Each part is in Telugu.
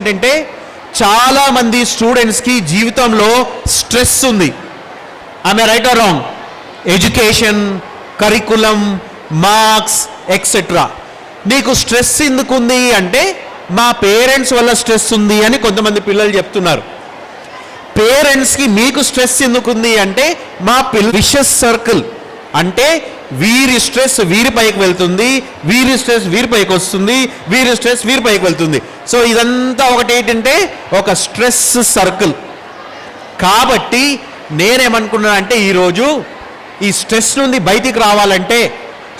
ఏంటంటే చాలా మంది స్టూడెంట్స్కి జీవితంలో స్ట్రెస్ ఉంది. ఆమె right are wrong? Education, curriculum, marks etcetera. నీకు స్ట్రెస్ ఎందుకు ఉంది అంటే మా పేరెంట్స్ వల్ల స్ట్రెస్ ఉంది అని కొంతమంది పిల్లలు చెప్తున్నారు. పేరెంట్స్కి మీకు స్ట్రెస్ ఎందుకుంది అంటే మా విషస్ సర్కిల్, అంటే వీరి స్ట్రెస్ వీరి పైకి వెళ్తుంది, వీరి స్ట్రెస్ వీరి పైకి వస్తుంది, వీరి స్ట్రెస్ వీరి పైకి వెళ్తుంది. సో ఇదంతా ఒకటి ఏంటంటే ఒక స్ట్రెస్ సర్కిల్. కాబట్టి నేనేమనుకున్నా అంటే ఈరోజు ఈ స్ట్రెస్ నుండి బయటికి రావాలంటే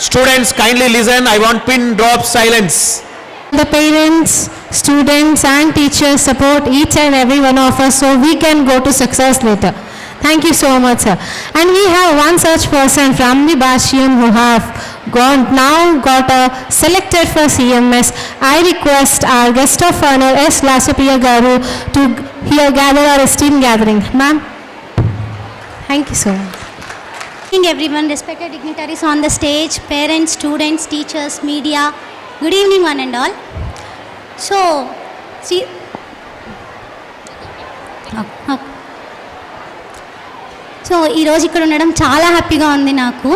students kindly listen, I want pin drop silence. The parents, students and teachers support each and every one of us so we can go to success later. Thank you so much, sir. And we have one such person from the Bashiam who have got selected for CMS. I request our guest of honor S. Lasapriya Garu to here gather our esteemed gathering. Ma'am, thank you so much. Good evening everyone, respected dignitaries on the stage, parents, students, teachers, media. Good evening one and all. So, see, so ఈరోజు ఇక్కడ ఉండడం చాలా హ్యాపీగా ఉంది నాకు.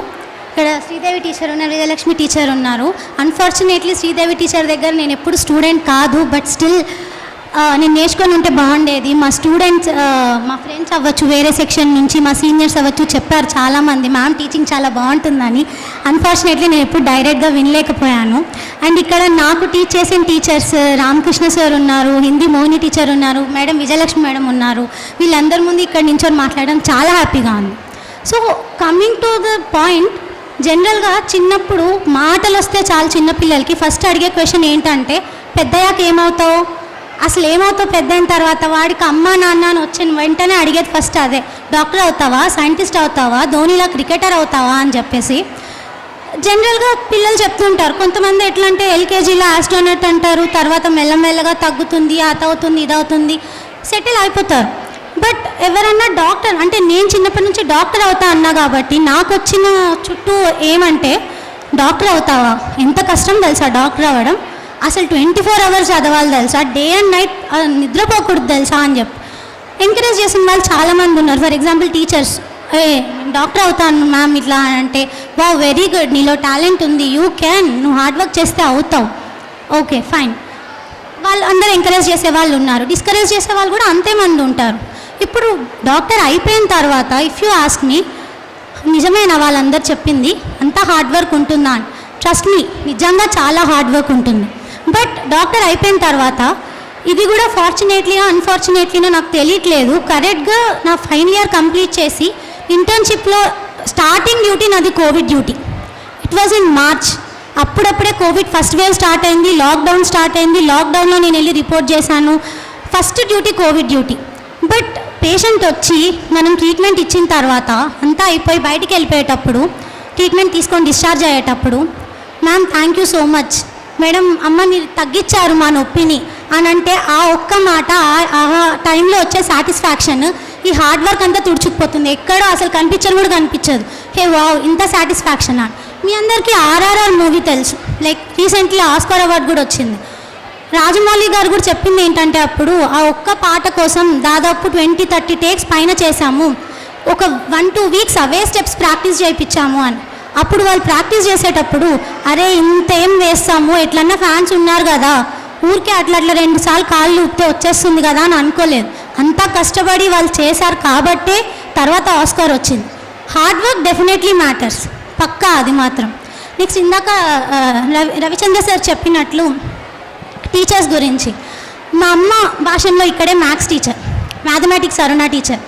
ఇక్కడ శ్రీదేవి టీచర్ ఉన్నారు, విజయలక్ష్మి టీచర్ ఉన్నారు. అన్ఫార్చునేట్లీ శ్రీదేవి టీచర్ దగ్గర నేను ఎప్పుడు స్టూడెంట్ కాదు, బట్ స్టిల్ నేను నేర్చుకొని ఉంటే బాగుండేది. మా స్టూడెంట్స్, మా ఫ్రెండ్స్ అవ్వచ్చు, వేరే సెక్షన్ నుంచి మా సీనియర్స్ అవ్వచ్చు చెప్పారు చాలామంది మ్యామ్ టీచింగ్ చాలా బాగుంటుందని. అన్ఫార్చునేట్లీ నేను ఎప్పుడు డైరెక్ట్గా వినలేకపోయాను. అండ్ ఇక్కడ నాకు టీచ్ చేసిన టీచర్స్ రామకృష్ణ సార్ ఉన్నారు, హిందీ మోహిని టీచర్ ఉన్నారు, మేడం విజయలక్ష్మి మేడం ఉన్నారు. వీళ్ళందరి ముందు ఇక్కడ నించొని మాట్లాడడం చాలా హ్యాపీగా ఉంది. So coming to the point, జనరల్గా చిన్నప్పుడు మాటలు వస్తే చాలా చిన్నపిల్లలకి ఫస్ట్ అడిగే క్వశ్చన్ ఏంటంటే పెద్దయ్యాక ఏమవుతావు, అసలు ఏమవుతావు పెద్ద అయిన తర్వాత. వాడికి అమ్మ నాన్న అని వచ్చిన వెంటనే అడిగేది ఫస్ట్ అదే, డాక్టర్ అవుతావా, సైంటిస్ట్ అవుతావా, ధోనిలా క్రికెటర్ అవుతావా అని చెప్పేసి జనరల్గా పిల్లలు చెప్తుంటారు. కొంతమంది ఎట్లా అంటే ఎల్కేజీలో ఆస్ట్రోనట్ అంటారు, తర్వాత మెల్లమెల్లగా తగ్గుతుంది, అదవుతుంది ఇదవుతుంది, సెటిల్ అయిపోతారు. బట్ ఎవరన్నా డాక్టర్ అంటే, నేను చిన్నప్పటి నుంచి డాక్టర్ అవుతా అన్నా కాబట్టి నాకు వచ్చిన చుట్టూ ఏమంటే డాక్టర్ అవుతావా, ఎంత కష్టం తెలుసా డాక్టర్ అవ్వడం, అసలు 24 hours చదవాలి తెలుసా, డే అండ్ నైట్ నిద్రపోకూడదు తెలుసా అని చెప్పి ఎంకరేజ్ చేసిన వాళ్ళు చాలామంది ఉన్నారు. ఫర్ ఎగ్జాంపుల్ టీచర్స్, డాక్టర్ అవుతాను మ్యామ్ ఇట్లా అంటే, వా వెరీ గుడ్, నీలో టాలెంట్ ఉంది, యూ క్యాన్, నువ్వు హార్డ్ వర్క్ చేస్తే అవుతావు, ఓకే ఫైన్. వాళ్ళు అందరూ ఎంకరేజ్ చేసే వాళ్ళు ఉన్నారు, డిస్కరేజ్ చేసే వాళ్ళు కూడా అంతేమంది ఉంటారు. ఇప్పుడు డాక్టర్ అయిపోయిన తర్వాత ఇఫ్ యూ ఆస్క్ మీ, నిజమేనా వాళ్ళందరూ చెప్పింది, అంతా హార్డ్ వర్క్ ఉంటుందా అని? ట్రస్ట్ మీ, నిజంగా చాలా హార్డ్ వర్క్ ఉంటుంది. బట్ డాక్టర్ అయిపోయిన తర్వాత ఇది కూడా ఫార్చునేట్లీగా అన్ఫార్చునేట్లీనో నాకు తెలియట్లేదు, కరెక్ట్గా నా ఫైనల్ ఇయర్ కంప్లీట్ చేసి ఇంటర్న్షిప్లో స్టార్టింగ్ డ్యూటీ నాది Covid duty. It was in March. అప్పుడప్పుడే కోవిడ్ ఫస్ట్ వేవ్ స్టార్ట్ అయింది, లాక్డౌన్ స్టార్ట్ అయింది. లాక్డౌన్లో నేను వెళ్ళి రిపోర్ట్ చేశాను. First duty Covid duty. But patient వచ్చి మనం ట్రీట్మెంట్ ఇచ్చిన తర్వాత అంతా అయిపోయి బయటికి వెళ్ళిపోయేటప్పుడు, ట్రీట్మెంట్ తీసుకొని డిశ్చార్జ్ అయ్యేటప్పుడు, ma'am thank you so much madam, అమ్మ మీరు తగ్గించారు మా నొప్పిని అని అంటే, ఆ ఒక్క మాట ఆ టైంలో వచ్చే సాటిస్ఫాక్షన్ ఈ హార్డ్ వర్క్ అంతా తుడుచుకుపోతుంది. ఎక్కడో అసలు కనిపించదు కూడా కనిపించదు. హే వావ్, ఇంత సాటిస్ఫాక్షన్ అని. మీ అందరికీ ఆర్ఆర్ఆర్ మూవీ తెలుసు, లైక్ రీసెంట్లీ ఆస్కార్ అవార్డు కూడా వచ్చింది. రాజమౌళి గారు కూడా చెప్పింది ఏంటంటే, అప్పుడు ఆ ఒక్క పాట కోసం దాదాపు 20-30 టేక్స్ పైన చేశాము, ఒక 1-2 weeks అవే స్టెప్స్ ప్రాక్టీస్ చేయించాము అని. అప్పుడు వాళ్ళు ప్రాక్టీస్ చేసేటప్పుడు, అరే ఇంతేం వేస్తాము, ఎట్లన్నా ఫ్యాన్స్ ఉన్నారు కదా, ఊరికే అట్లా 2 సార్లు కాళ్ళు ఊపితే వచ్చేస్తుంది కదా అని అనుకోలేదు. అంతా కష్టపడి వాళ్ళు చేశారు కాబట్టే తర్వాత ఆస్కార్ వచ్చింది. హార్డ్ వర్క్ డెఫినెట్లీ మ్యాటర్స్, పక్కా అది మాత్రం. నెక్స్ట్ ఇందాక రవిచంద్ర సార్ చెప్పినట్లు టీచర్స్ గురించి, మా అమ్మ భాషలో ఇక్కడే మ్యాథ్స్ టీచర్, మ్యాథమెటిక్స్ అరుణ టీచర్.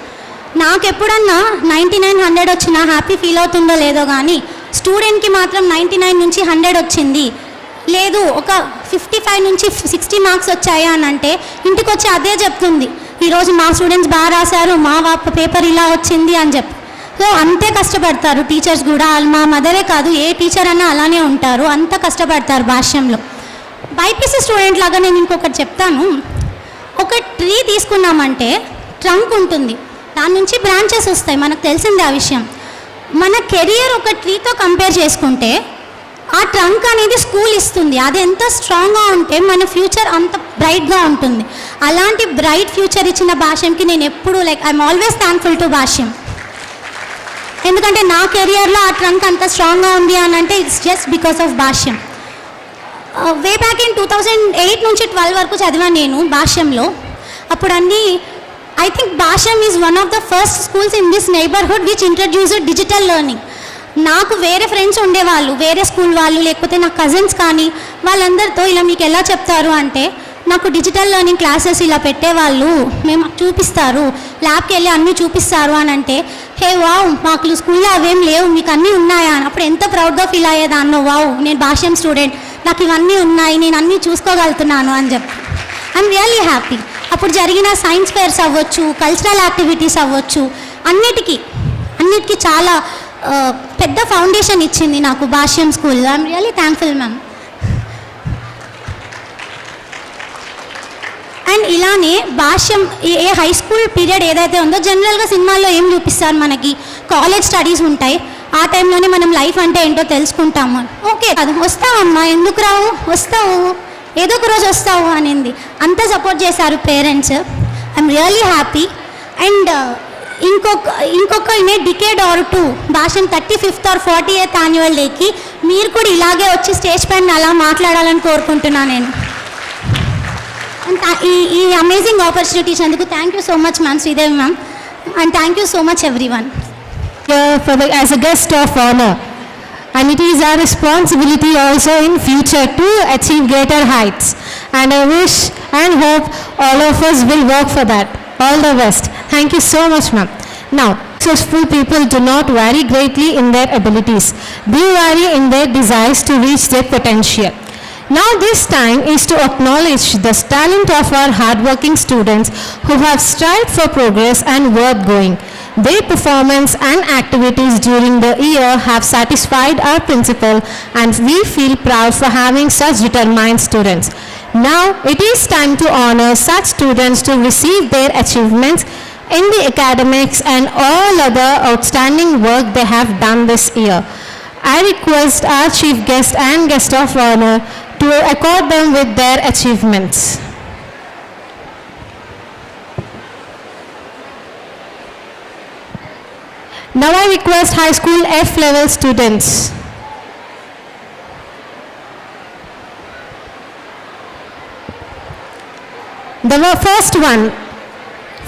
నాకు ఎప్పుడన్నా 99, 100 వచ్చినా హ్యాపీ ఫీల్ అవుతుందో లేదో కానీ, స్టూడెంట్కి మాత్రం 99 నుంచి 100 వచ్చింది, లేదు ఒక 55 నుంచి 60 మార్క్స్ వచ్చాయా అని అంటే ఇంటికి వచ్చి అదే చెప్తుంది, ఈరోజు మా స్టూడెంట్స్ బాగా రాశారు, మా పేపర్ ఇలా వచ్చింది అని చెప్పి. సో అంతే కష్టపడతారు టీచర్స్ కూడా. మా మదరే కాదు, ఏ టీచర్ అన్నా అలానే ఉంటారు, అంత కష్టపడతారు భాష్యంలో. బైపీసీ స్టూడెంట్ లాగా నేను ఇంకొకటి చెప్తాను. ఒక ట్రీ తీసుకున్నామంటే ట్రంక్ ఉంటుంది, దాని నుంచి బ్రాంచెస్ వస్తాయి, మనకు తెలిసిందే ఆ విషయం. మన కెరియర్ ఒక ట్రీతో కంపేర్ చేసుకుంటే ఆ ట్రంక్ అనేది స్కూల్ ఇస్తుంది. అది ఎంత స్ట్రాంగ్గా ఉంటే మన ఫ్యూచర్ అంత బ్రైట్గా ఉంటుంది. అలాంటి బ్రైట్ ఫ్యూచర్ ఇచ్చిన భాష్యంకి నేను ఎప్పుడు ఐఎమ్ ఆల్వేస్ థ్యాంక్ఫుల్ టు భాష్యం. ఎందుకంటే నా కెరియర్లో ఆ ట్రంక్ అంత స్ట్రాంగ్గా ఉంది అని అంటే it's just because of Bhashyam. Way back in 2008 నుంచి 12 వరకు చదివాను నేను భాష్యంలో. అప్పుడు అన్నీ I think Bhashyam is one of the first schools in this neighbourhood which introduced digital learning. నాకు వేరే ఫ్రెండ్స్ ఉండేవాళ్ళు, వేరే స్కూల్ వాళ్ళు, లేకపోతే నా కజిన్స్ కానీ, వాళ్ళందరితో ఇలా మీకు ఎలా చెప్తారు అంటే, నాకు డిజిటల్ లెర్నింగ్ క్లాసెస్ ఇలా పెట్టేవాళ్ళు, మేము చూపిస్తారు, ల్యాబ్కి వెళ్ళి అన్నీ చూపిస్తారు అని అంటే, హే వావ్, మాకు స్కూల్లో అవేం లేవు, మీకు అన్నీ ఉన్నాయా అని అప్పుడు ఎంత ప్రౌడ్గా ఫీల్ అయ్యేదాన్నో. వావ్, నేను భాష్యం స్టూడెంట్, నాకు ఇవన్నీ ఉన్నాయి, నేను అన్నీ చూసుకోగలుగుతున్నాను అని చెప్పి ఐఎమ్ రియల్లీ హ్యాపీ. అప్పుడు జరిగిన సైన్స్ ఫేర్స్ అవ్వచ్చు, కల్చరల్ యాక్టివిటీస్ అవ్వచ్చు, అన్నిటికీ చాలా పెద్ద ఫౌండేషన్ ఇచ్చింది నాకు భాష్యం స్కూల్లో. I'm really thankful ma'am. And ఇలానే భాష్యం ఏ హై స్కూల్ పీరియడ్ ఏదైతే ఉందో, జనరల్గా సినిమాల్లో ఏం చూపిస్తారు, మనకి కాలేజ్ స్టడీస్ ఉంటాయి, ఆ టైంలోనే మనం లైఫ్ అంటే ఏంటో తెలుసుకుంటాము. ఓకే, అది వస్తావమ్మా, ఎందుకు రావు, వస్తావు, ఏదో ఒక రోజు వస్తావు అనింది. అంత సపోర్ట్ చేశారు parents. I'm really happy. And ఇంకొక decade or 2 Bhashyam 35th or 40th annual డేకి మీరు కూడా ఇలాగే వచ్చి స్టేజ్ పైన అలా మాట్లాడాలని కోరుకుంటున్నాను నేను. ఈ అమేజింగ్ ఆపర్చునిటీ ఇచ్చినందుకు thank you so much ma'am, Sridevi ma'am, and thank you so much everyone. As a guest of honor, and it is our responsibility also in future to achieve greater heights, and I wish and hope all of us will work for that. All the best. Thank you so much, ma'am. Now, successful people do not vary greatly in their abilities. They vary in their desires to reach their potential. Now this time is to acknowledge the talent of our hardworking students who have strived for progress and worth going. Their performance and activities during the year have satisfied our principal, and we feel proud for having such determined students. Now it is time to honor such students to receive their achievements in the academics and all other outstanding work they have done this year. I request our chief guest and guest of honor to accord them with their achievements. Now I request high school F level students. The first one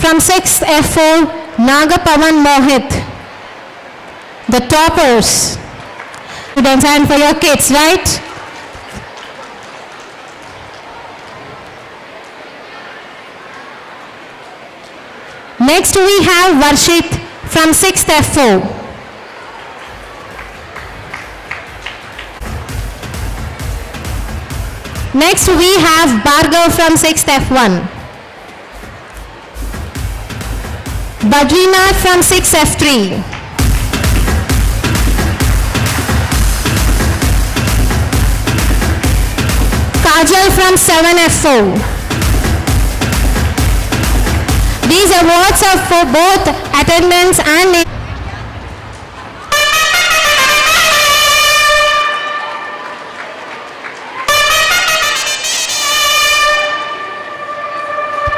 from 6th F4, Nagapavan Mohit, the toppers. Students, and for your kids, right? Next we have Varshit from 6th F4. Next we have Bhargav from 6th F1. Badrinath from 6th F3. Kajal from 7F4. These awards are for both attendance and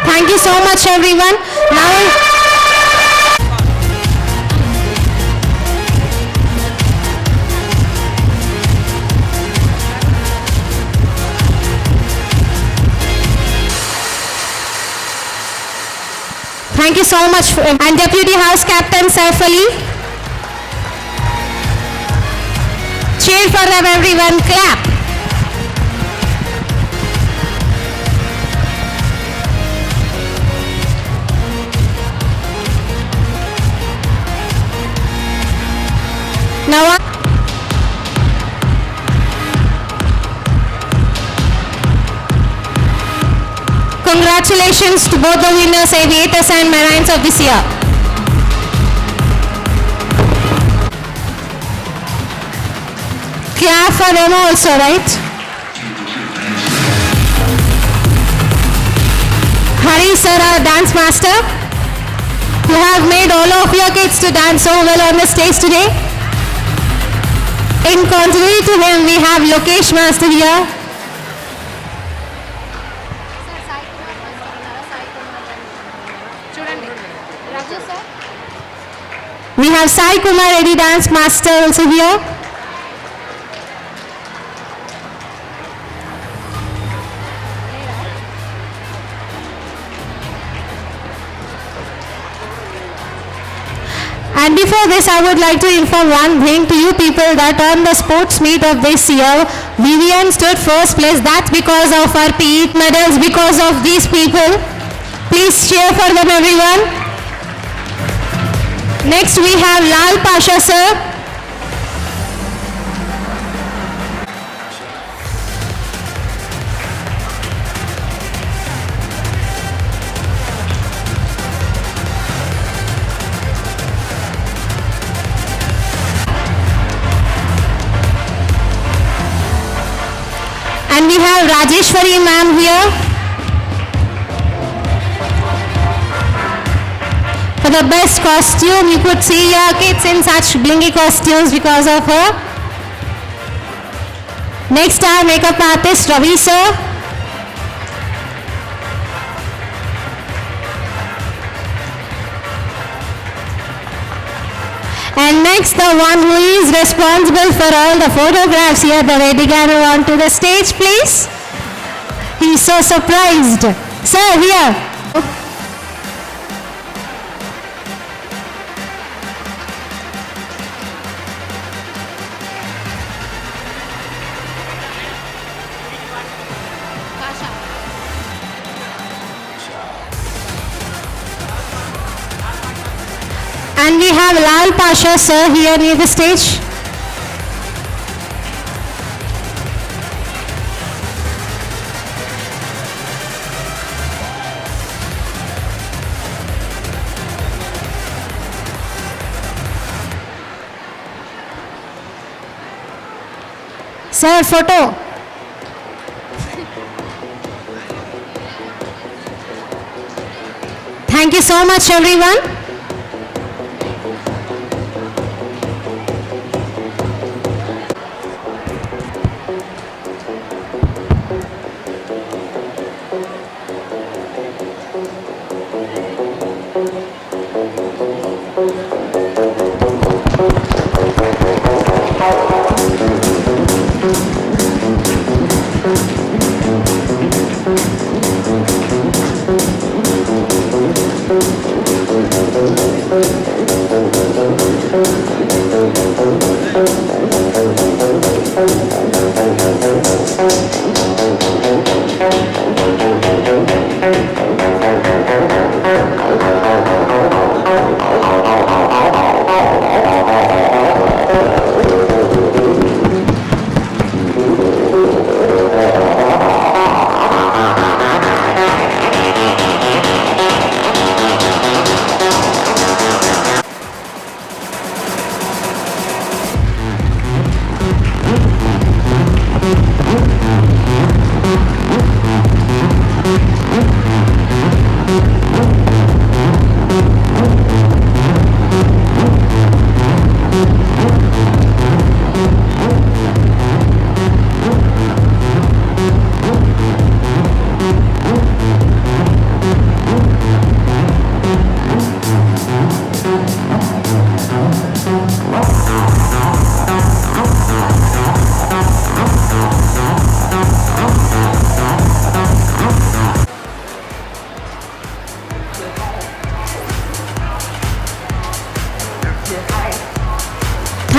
thank you so much everyone. Now thank you so much. And Deputy House Captain Saif Ali. Cheer for them everyone, clap. Now congratulations to both the winners, aviators and marines of this year. Clap for them also, right? Hari sir, our dance master, you have made all of your kids to dance so well on the stage today. In contrary to him, we have Lokesh Master here. We have Sai Kumar Reddy Dance Master also here. And before this, I would like to inform one thing to you people that on the sports meet of this year, Vivian stood first place. That's because of our PE medals, because of these people. Please cheer for them, everyone. Next, we have Lal Pasha, sir. And we have Rajeshwari ma'am here. For the best costume, you could see your kids in such blingy costumes because of her. Next, our makeup artist Ravi sir. And next, the one who is responsible for all the photographs here, the wedding anniversary, onto the stage, please. He's so surprised. Sir, here. And we have Lal Pasha sir here near the stage. Sir, photo. Thank you so much, everyone.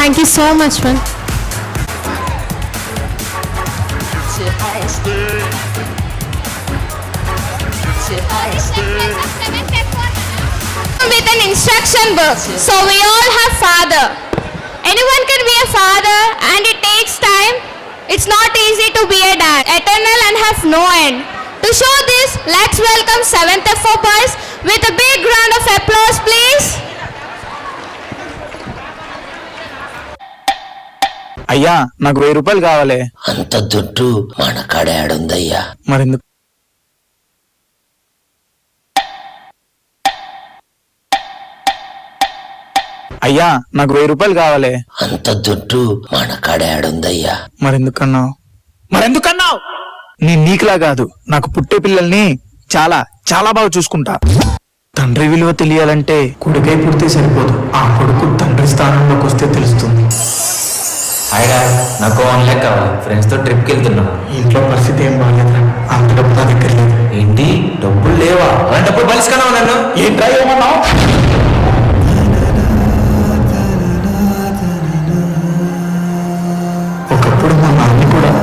Thank you so much, man. With an instruction book. So we all have father. Anyone can be a father and it takes time. It's not easy to be a dad. Eternal and have no end. To show this, let's welcome 7th F4 boys with a big round of applause, please. అయ్యా నాకు 1000 రూపాయలు కావాలి. అంత దుడ్డు మన కాడ ఏడుందయ్యా? మరెందుకు? అయ్యా నాకు 1000 రూపాయలు కావాలి. అంత దుడ్డు మన కాడ ఏడుందయ్యా. మరెందుకన్నావు? నేను నీకులా కాదు, నాకు పుట్టే పిల్లల్ని చాలా చాలా బాగా చూసుకుంటా. తండ్రి విలువ తెలియాలంటే కొడుకై పుడితే సరిపోదు, ఆ కొడుకు తండ్రి స్థానంలోకి వస్తే తెలుస్తుంది. హాయిగా నాకు 1 lakh కావాలి. ఫ్రెండ్స్ తో ట్రిప్ కి వెళ్తున్నాం. ఇంట్లో పరిస్థితి ఏం బాగాలేదు, అంత డబ్బు నా దగ్గర లేదు. ఏంటి డబ్బులు లేవా? అలాంటప్పుడు బలిసుకున్నావు నన్ను. ఏంట్రా ఏమన్నావు? ఒకప్పుడు మా నాన్న కూడా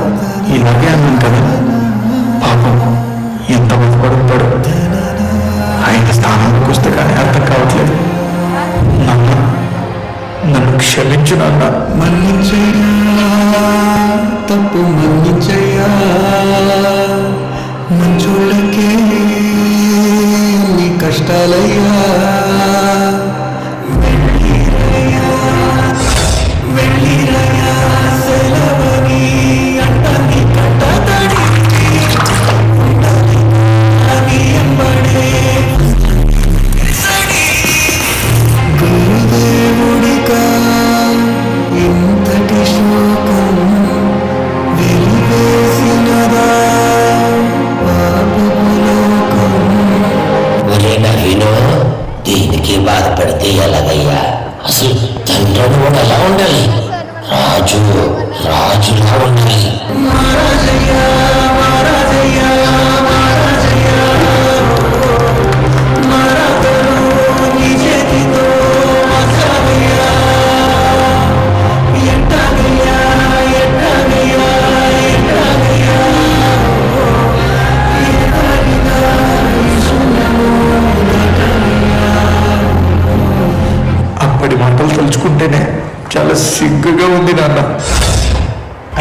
ఇలాగే అన్నాను కదా. పాపం ఎంత బాధపడుతాడు. ఆయన స్థానంలోకి వస్తే కానీ అర్థం కావట్లేదు. నాన్న నన్ను క్షమించు నాన్న. మన్నించయ్యా, తప్పు మన్నించయ్యా, మంచోళ్ళకే నీ కష్టాలయ్యా. వెళ్ళిరయ్యా సెలవని అంటని కట్టతడి అని ఎంబడే గురుదేవుడిగా ఇంతటి శోకం వెలివేసినదా పాపపులోకం. ఒరే నవీను, దీనికి బాధపడితే ఎలాగయ్యా? అసలు తండ్రి కూడా ఎలా ఉండాలి? రాజులా ఉండాలి. మహారాజయ్యా, మహారాజయ్యా, మహారాజయ్యా, మహారాజను నీ చేతితో మసావయ్యా. ఎట్టాగయ్యా, ఎట్టాగయ్యా, ఎట్టాగయ్యా, ఎట్టాగినా ఈ శూన్యము దాటయ్యా. అప్పటి మాటలు తలుచుకుంటేనే చాలా సిగ్గుగా ఉంది నాన్న.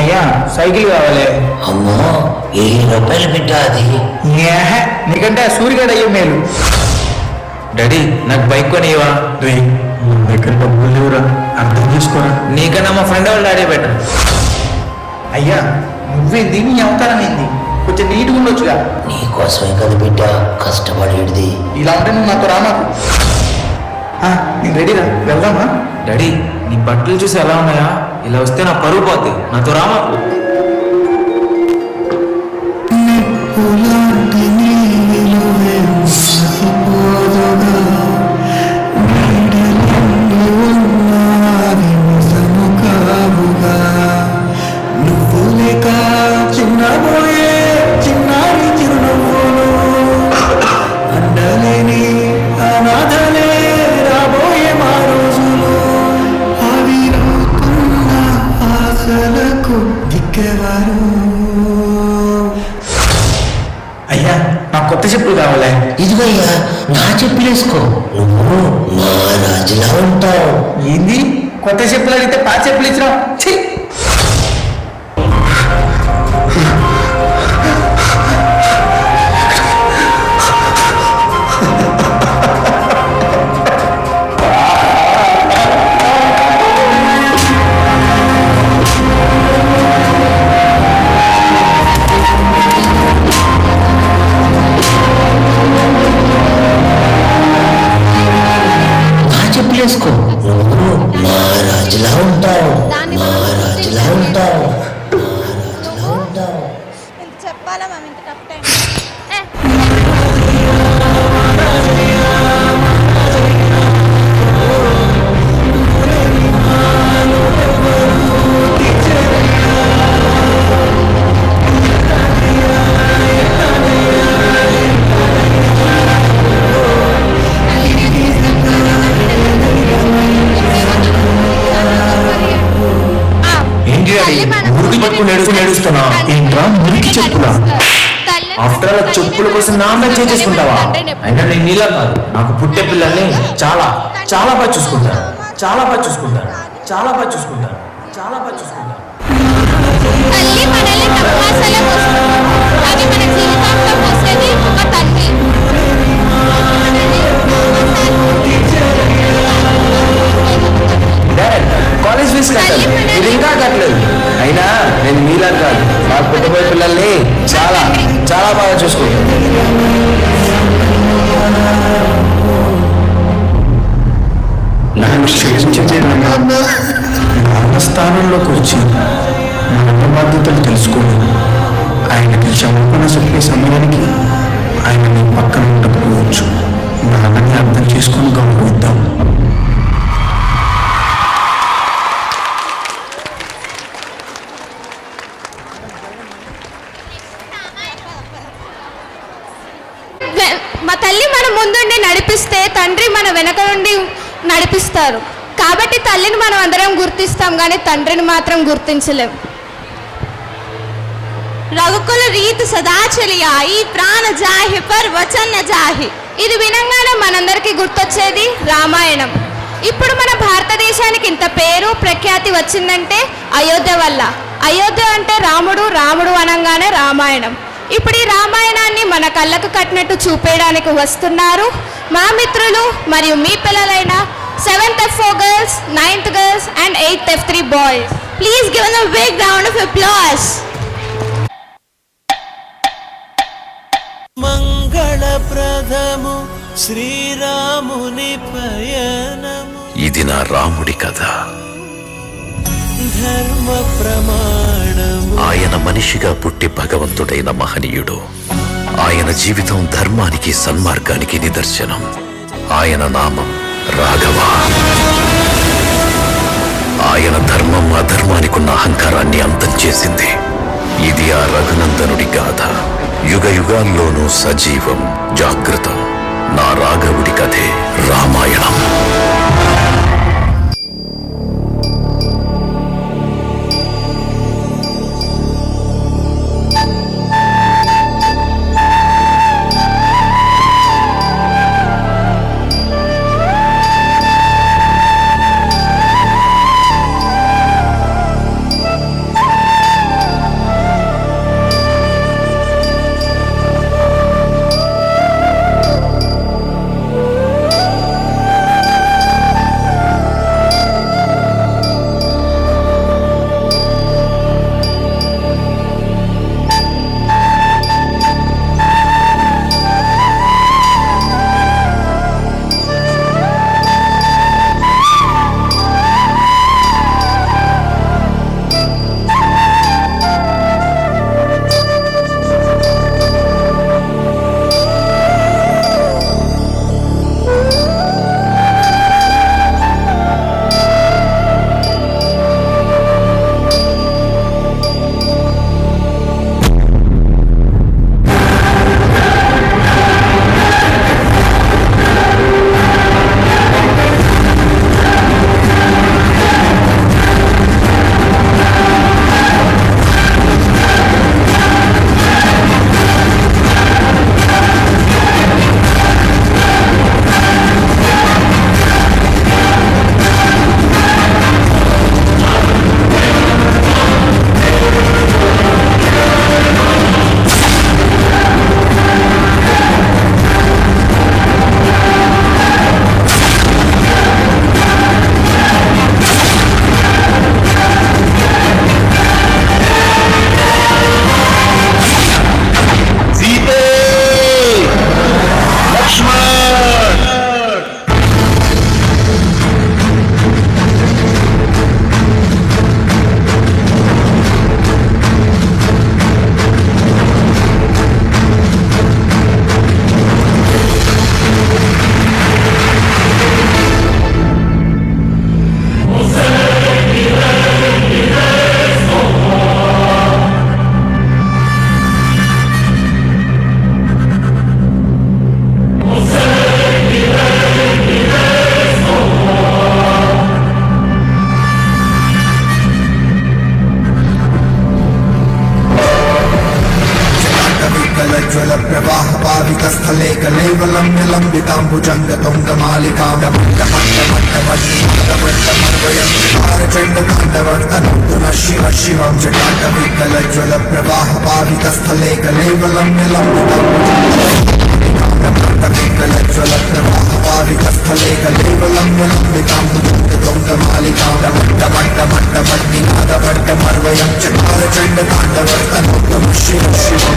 అయ్యా సైకిల్ కావాలి. అమ్మో, 1000 రూపాయలు బిడ్డ అది. నీకంటే సూర్యగడ అయ్యే మేలు. డాడీ నాకు బైక్ కొనివా? రే మన దగ్గర డబ్బులు లేవురా, అర్థం చేసుకోరా. నీకన్నా మా ఫ్రెండ్ వాళ్ళ డాడీ బెటర్. అయ్యా నువ్వేంది, నీ అవతారం ఏంది? కొంచెం నీట్గా ఉండొచ్చుగా. నీకోసమే కదా బిడ్డ కష్టపడేది. ఇలా ఉంటే నువ్వు నాతో రామాకు. నేను రెడీరా, వెళ్దామా? డాడీ నీ బట్టలు చూసి ఎలా ఉన్నాయా? ఇలా వస్తే నా పరువు పోద్ది. నాతో రామాకు. నువ్వు లేక చిన్నబోయే చిన్నారి చిరునవ్వులు, అండలేని అనాథలే రాబోయే మా రోజులు, ఆవిరవుతున్న ఆశలకు దిక్కేవారు. అయ్యా నాకు కొత్త చెప్పులు కావాలి. ఇదిగయ్యా నా చెప్పులేసుకో, నువ్వు మా రాజులా ఉంటావు. ఏంది కొత్త చెప్పులు అడిగితే పాత చెప్పులు ఇచ్చినావు? ఛీ! చెప్పులేసుకో, నువ్వు మా రాజులా ఉంటావు. మా రాజులా ఉంటావు. మా రాజులా ఉంటావు. చెప్పాలా మ్యామ్ ఇంత టఫ్ టైం? ఏంటి డాడీ మురికి పట్టుకుని ఏడుస్తున్నా? ఏంట్రా మురికి చెప్పులా? ఆఫ్టర్ ఆల్ చెప్పుల కోసం నా మీద చేసుకుంటావా? అయినా నేను నీలా కాదు, నాకు పుట్టే పిల్లల్ని చాలా చాలా బాగా చూసుకుంటాను. చాలా బాగా చూసుకుంటాను. చాలా బాగా చూసుకుంటాను. చాలా బాగా చూసుకుంటాను. తల్లి మనల్ని తమాషాలకు వస్తుంది, కానీ మన జీవితంలో వస్తుంది ఒక తండ్రి. కాలేజ్ ఫీజు కట్టాలి, ఇది ఇంకా కట్టలేదు. అయినా నేను మీలా కాదు, నాకు పుట్టబోయే పిల్లల్ని చాలా చాలా బాగా చూసుకుంటాను. నన్ను క్షమించు క్షమాపణ చెప్పే సమయానికి ఆయన నీ పక్కన ఉండకపోవచ్చు. నాన్నని అర్థం చేసుకొని గౌరవిద్దాం. మా తల్లి మన ముందుండి నడిపిస్తే తండ్రి మన వెనక నుండి నడిపిస్తారు. కాబట్టి తల్లిని మనం అందరం గుర్తిస్తాం, కానీ తండ్రిని మాత్రం గుర్తించలేం. రఘుకుల రీతు సదా చెలియాయి, ప్రాణ జాహి పర్ వచన జాహి. ఇది వినంగానే మనందరికీ గుర్తొచ్చేది రామాయణం. ఇప్పుడు మన భారతదేశానికి ఇంత పేరు ప్రఖ్యాతి వచ్చిందంటే అయోధ్య వల్ల. అయోధ్య అంటే రాముడు, రాముడు అనగానే రామాయణం. ఇప్పుడు ఈ రామాయణాన్ని మన కళ్ళకు కట్టినట్టు చూపేయడానికి వస్తున్నారు మా మిత్రులు మరియు మీ పిల్లలైన 7th F4 girls, 9th girls and 8th F3 boys. Please give them a big round of applause. మంగళప్రదము శ్రీరాముని పయనము. ఇది నా రాముడి కథ. ధర్మ ప్రమాణము. ఆయన మనిషిగా పుట్టి భగవంతుడైన మహనీయుడు. ఆయన జీవితం ధర్మానికి సన్మార్గానికి నిదర్శనం. ఆయన నామం రాఘవ. ఆయన ధర్మం అధర్మానికున్న అహంకారాన్ని అంతం చేసింది. ఇది ఆ రఘునందనుడి గాథ. యుగ యుగాల్లోనూ సజీవం, జాగృతం. నా రాఘవుడి కథే రామాయణం. స్థలే కలేవలం నిలంబితాంబుజంగతుంగమాలికాండమండమండమట్టమర్వయం శివ శివం జటాటవికలజ్వల ప్రవాహ పావితస్థలే కలేవలం నిలంబితాంబుజంగమాలికాండమండవికలజ్వల ప్రవాహ పావితస్థలే కలేవలం నిలంబితాంబుజంగతుంగమాలికాండమండమట్టమర్వయం చకారచండతాండవర్తనం శివ శివం.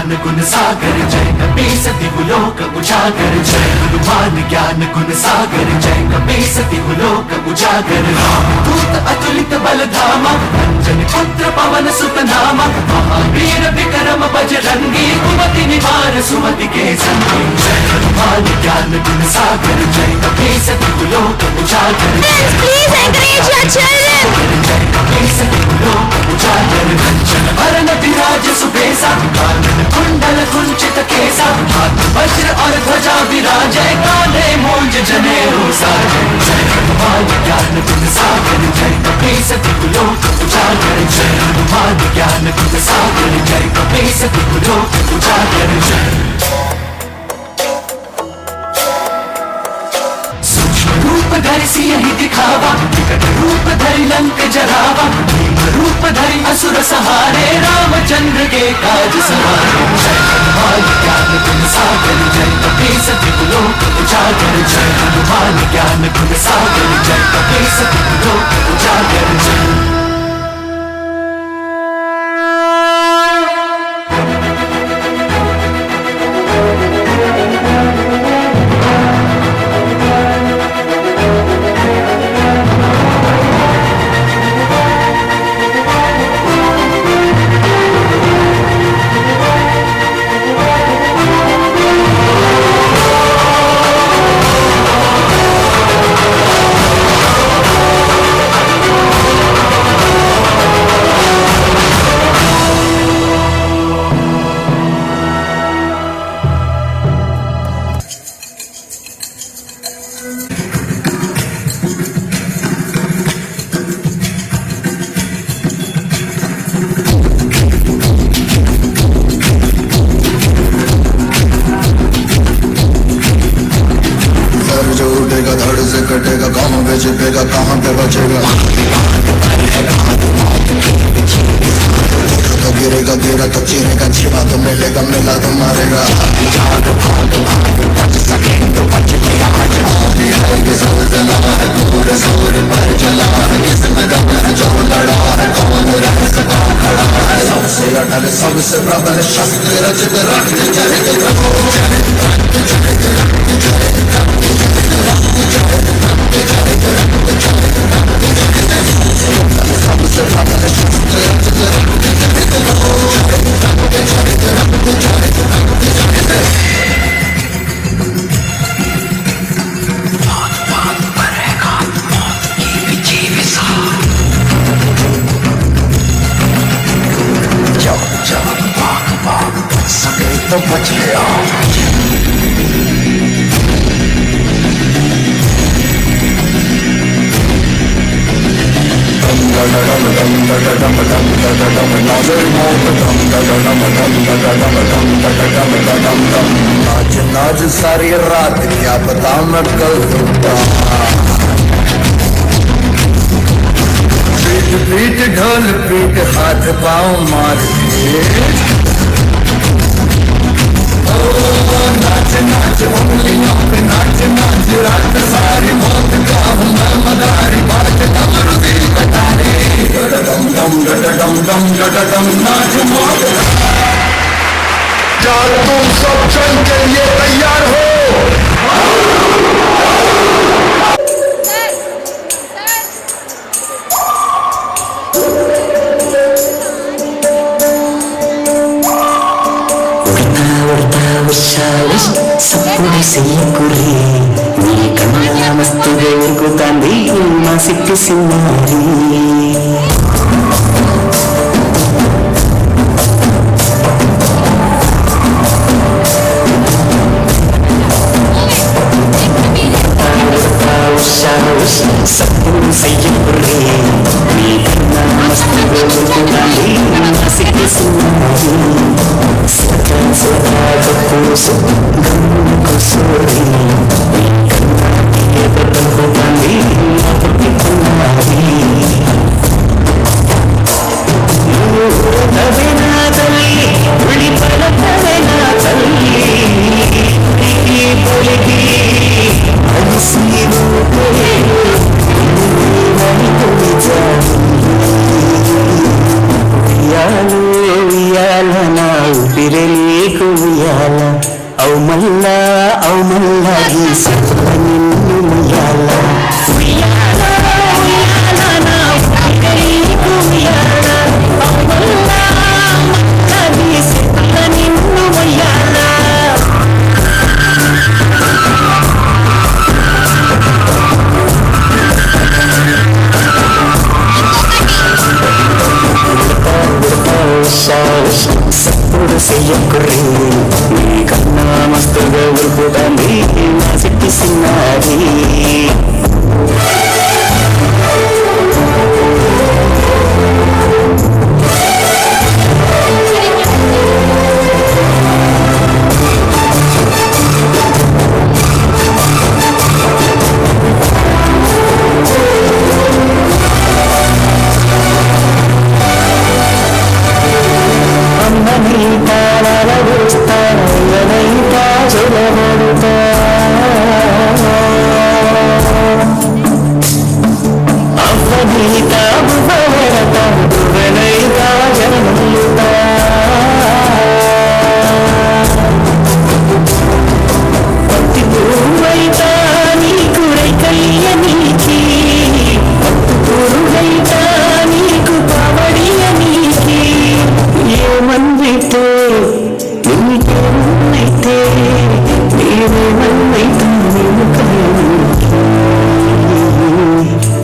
ज्ञान गुण सागर जय कपीस दिहुलोक उजागर जय हनुमान ज्ञान गुण सागर जय कपीस दिहुलोक उजागर दूत अतुलित बल धामा अंजन पुत्र पवन सुत नामा महावीर विक्रम बजरंगी कुमति निवार सुमति के संगी जय हनुमान ज्ञान गुण सागर जय कपीस दिहुलोक उजागर Please encourage your children. जय कपीस दिहुलोक उजागर कंचन वरण विराज सुबेसा कानन कुंडल कुंचित केसा हाथ वज्र और ध्वजा विराजय कांधे मूंज जनेऊ साजय जय हनुमान ज्ञान गुण सागर जय कपीस दिहुलोक उजागर जय हनुमान ज्ञान गुण सागर जय कपीस दिहुलोक उजागर जय रूप धरि सिंहि दिखावा विकट रूप धरि लंक जरावा भीम रूप धरि असुर सहारे रामचंद्र के काज सवारे जय हनुमान ज्ञान गुण सागर जय कपीस दिहुलोक उजागर जय हनुमान ज्ञान गुण सागर जय कपीस दिहुलोक उजागर जय कटेगा कहाँ पे छिपेगा कहाँ पे बचेगा तो गिरेगा गिरा तो चीरेगा छिपा तो मिलेगा मिला तो मारेगा सबसे अटल सबसे प्रबल शस्त्र रचित रक्त तो बच गया नाच नाच सारी रात क्या पता मैं कल पीट पीट ढोल पीट हाथ पाँव मार नाच नाच उंगलियों पे नाच नाच रात सारी मौत का हूँ मैं मदारी बात डमरू दिल कटारे डम डम डम डम डम नाच मौत क्या तुम सब जंग के लिए तैयार हो సప్పుడు చెయ్యకురి నీ కన్నా మస్తు వేగుతాంది మా సిట్టి సిన్నారి సప్పుడు చెయ్యకురి నీ కన్నా మస్తు వేగుతాంది మా సిట్టి సిన్నారి ఉయ్యాల నా ఊపిరలే గీసి నిన్ను ఉయ్యాల ఉయ్యాల ఉయ్యాల నా నీకు ఉయ్యాల అమ్మల్లా గీసి నిన్ను ఉయ్యాల సప్పుడు చెయ్యకుర్రి నీకన్నా మస్తుగా ఉరుకుతుంది నా సిట్టి సిన్నారి అమ్మని తాళాల వేస్తా ఎవరైతా చెలబడుతా అవ్వని తాము పడతా ఎవరైతా జనములుతా పత్తి పురుగైతా నీకు రైకయ్య నీకి పత్తి పురుగైతా నీకు పావడియ నీకి ఏమన్నితే నీకేమన్నైతే నేనేమన్నైతే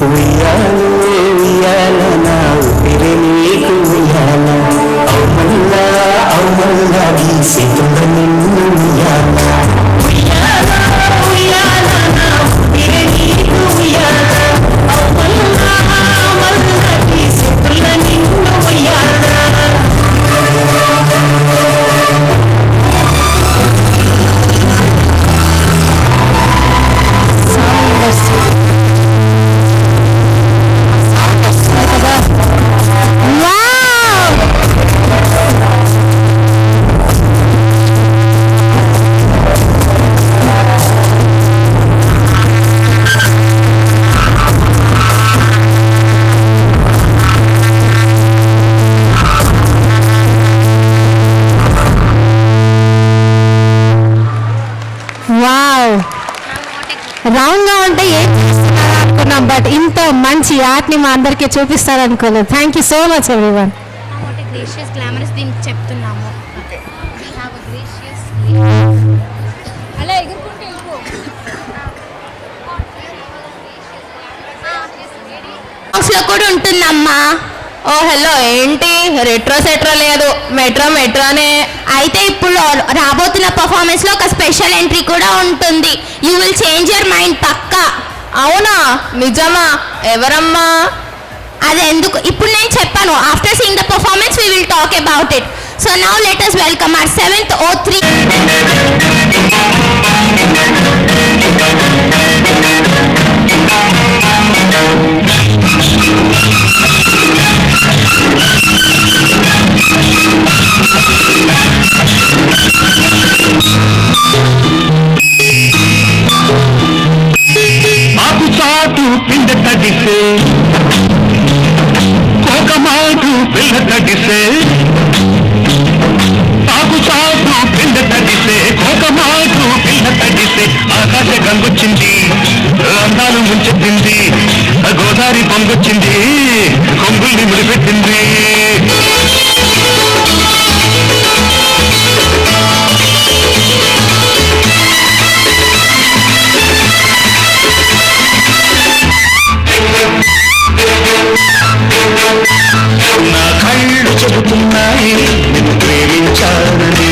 ఉయ్యాలో ఉయ్యాల నా ఊపిరి నీకు ఉయ్యాల అవుమల్లా గీసి నిన్ను ఉయ్యాల ఉయ్యాల ఉయ్యాల నా ఊపిరి నీకు ఉయ్యాల అవుమల్లా గీసి నిన్ను ఉయ్యాల వావ్, రౌండ్ గా ఉంటే ఏం చేస్తున్నారా అనుకున్నాం, బట్ ఇంత మంచి ఆర్ట్ని మా అందరికీ చూపిస్తారనుకోలేదు. Thank you so much everyone. Gracious glamorous దీనికి చెప్తున్నాము. అలా ఎగురుకుంటూ వెళ్ళిపో. లో కూడా ఉంటుందమ్మా. ఓ హలో, ఏంటి రెట్రో సెట్రో లేదు, మెట్రో మెట్రోనే. అయితే ఇప్పుడు రాబోతున్న పర్ఫార్మెన్స్ లో ఒక స్పెషల్ ఎంట్రీ కూడా ఉంటుంది. You will change your mind పక్కా. అవునా, నిజమా? ఎవరమ్మా? అదే ఎందుకు ఇప్పుడు నేను చెప్పాను. After seeing the performance we will talk about it. So now let us welcome our 7th O3. ఆకు చాటు పిండ తడిసే కోకమాటు పిల్ల తడిసే ఆకు చాటు పిండ తడిసే కోకమాటు పిల్ల తడిసే ఆకాశ గంగొచ్చింది, అందాలు ముంచెత్తింది, గోదావరి పొంగొచ్చింది, కొంగుల్ని ముడిపెట్టింది. నా కళ్ళు చెబుతున్నాయి నిన్ను ప్రేమించాలని,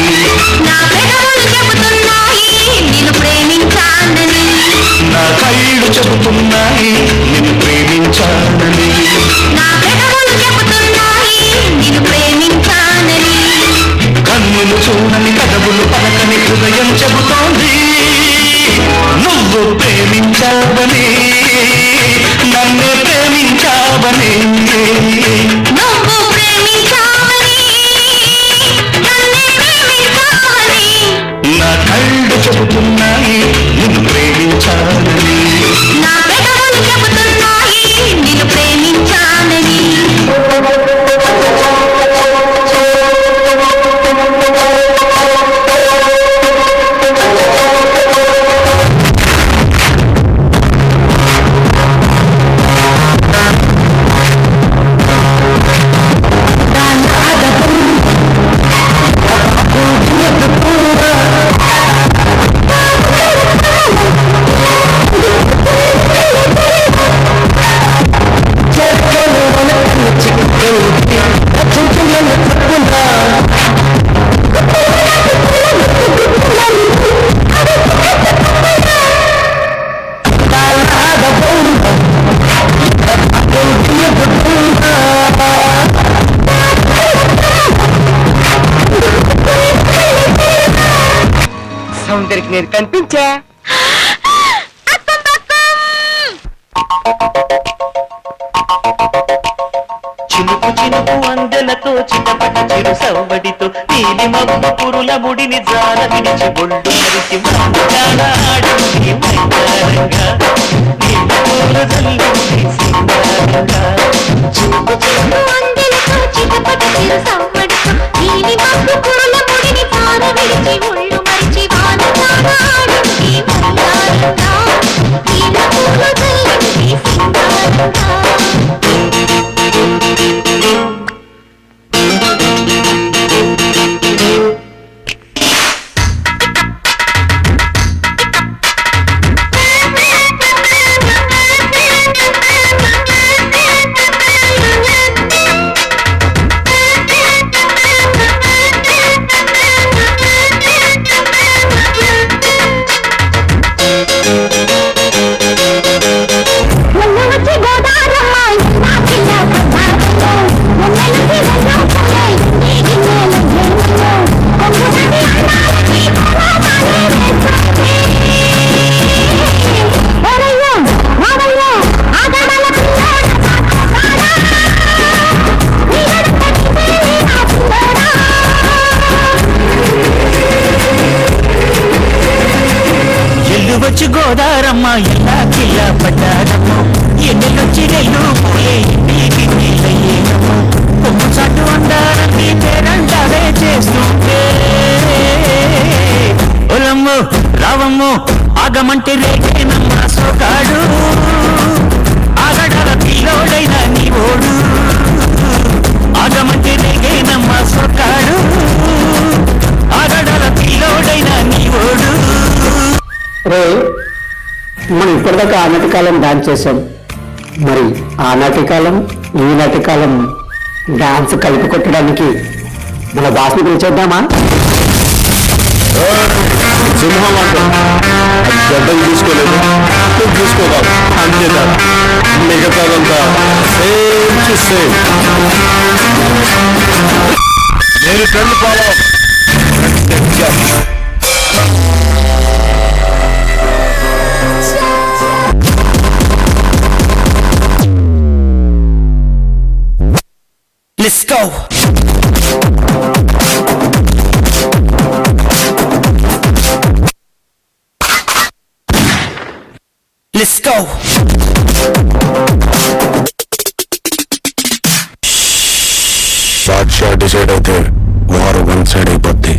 నా పెదవులు చెబుతున్నాయి నిన్ను ప్రేమించానని, నా కళ్ళు చెబుతున్నాయి నిన్ను ప్రేమించాలని, నా పెదవులు చెబుతున్నాయి నిన్ను ప్రేమించానని, కన్నులు చూడని కదవులు పలకని హృదయం చెబుతోంది నువ్వు ప్రేమించావని, నన్ను ప్రేమించావని, నువ్వు ప్రేమించావని, నన్నే ప్రేమించావని. సౌందర్యకి నేను కనిపించా. చినుకు చినుకు అందెలతో చిటపట చిరు సవ్వడితో నీలి మబ్బు పురుల ముడిని జాల విడిచి బొళ్ళు మరిచి ఆడింది మైదారంగా నీళ్ళ పూల జల్లింది సింగారంగా. చినుకు చినుకు అందెలతో చిటపట చిరు సవ్వడితో నీలి మబ్బు పురుల ముడిని జాల విడిచి బొళ్ళు మరిచి ఆడింది మైదారంగా నీళ్ళ పూల జల్లింది సింగారంగా. వచ్చి గోదారమ్మ ఎలా కిల్లా పడ్డారమ్మ ఎన్నెలొచ్చి నెల్లు పోలే నీటి నీళ్ళయ్యేనమ్మ కొమ్ము చాటు అందారని పేరంటారే చేస్తుంటే ఒలమ్ము రావమ్ము ఆగమంటే రేగేనమ్మ సోకాడు ఆగడాల పిల్లోడైన నీ ఓడు ఆగమంటే రేగేనమ్మ సోకాడు ఆగడాల పిల్లోడైన నీ ఓడు. మనం ఇప్పటిదాకా ఆనాటి కాలం డాన్స్ చేసాం, మరి ఆనాటి కాలం ఈనాటి కాలం డాన్స్ కలిపి కొట్టడానికి మన బాస్ని పిలిచేద్దామా? సింహం అంటే గడ్డలు తీసుకోలేదు, తీసుకోవాలి అంతేదా, మిగతాదంతా సేమ్ టు సేమ్. నేను trend follow. Let's go. Let's go. Badshah decide అయితే వారు వన్ సైడ్ అయిపోద్ది.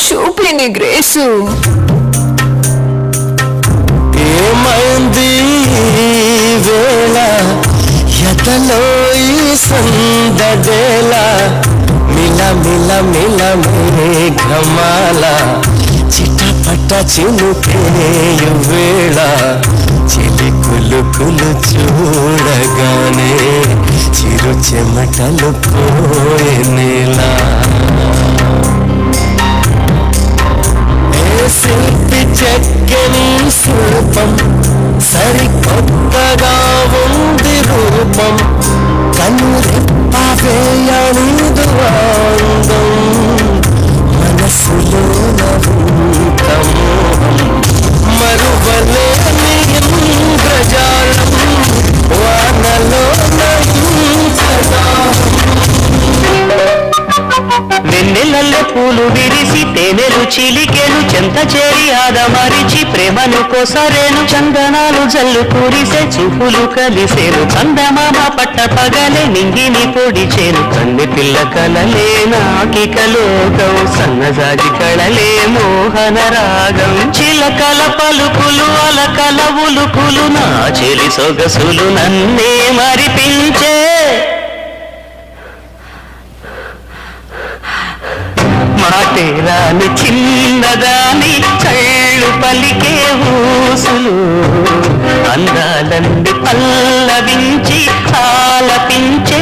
చూపిని గ్రేసు ఏమైంది వేళ ఎతలో ఈ సందడేల మిల మిల మిల మేఘమాల చిటపట చినుకేయు వేళ చిలి కులుకులు చూడగానే చిరు చెమటలు పోయేలా శిల్పి చెక్కని శిల్పం సరికొత్తగా ఉంది రూపం కన్నురెప్పవేయనిదు అందం మనసులో నవ్వుతమోహం మరువలేని ఇంద్రజాలం వానలో వెన్నెలల్లె పూలు విరిసి తేనెలు చిలికెను చెంత చేరి ఆదమరిచి ప్రేమను కోసరేను చందనాలు జల్లు కురిసే చూపులు కలిసేను చందమామ పట్ట పగలే నింగిని పొడిచేను కన్నె పిల్ల కలలే నాకిక లోకం సన్నజాజి కళలే మోహన రాగం చిలకల పలుకులు అలకల ఉలుకులు నా చెలి సొగసులు నన్నే మరిపించే ఆమె చిన్నదాని చళ్ళు పలికే ఊసులు అందాలన్నీ పల్లవించి ఆలపించే